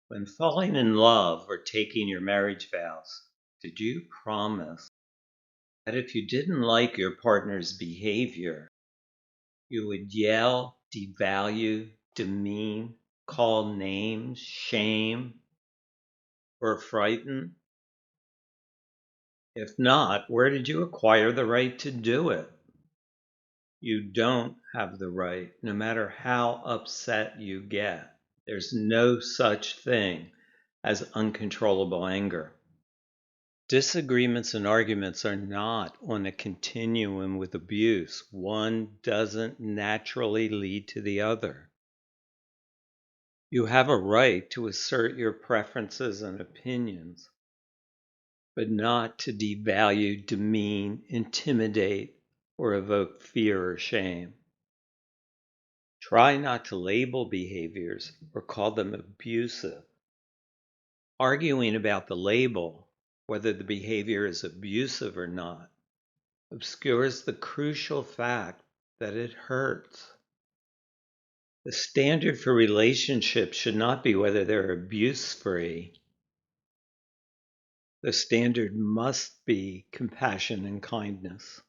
When falling in love or taking your marriage vows, did you promise that if you didn't like your partner's behavior, you would yell, devalue, demean, call names, shame, or frighten? If not, where did you acquire the right to do it? You don't have the right, no matter how upset you get. There's no such thing as uncontrollable anger. Disagreements and arguments are not on a continuum with abuse. One doesn't naturally lead to the other. You have a right to assert your preferences and opinions, but not to devalue, demean, intimidate, or evoke fear or shame. Try not to label behaviors or call them abusive. Arguing about the label, whether the behavior is abusive or not, obscures the crucial fact that it hurts. The standard for relationships should not be whether they're abuse-free. The standard must be compassion and kindness.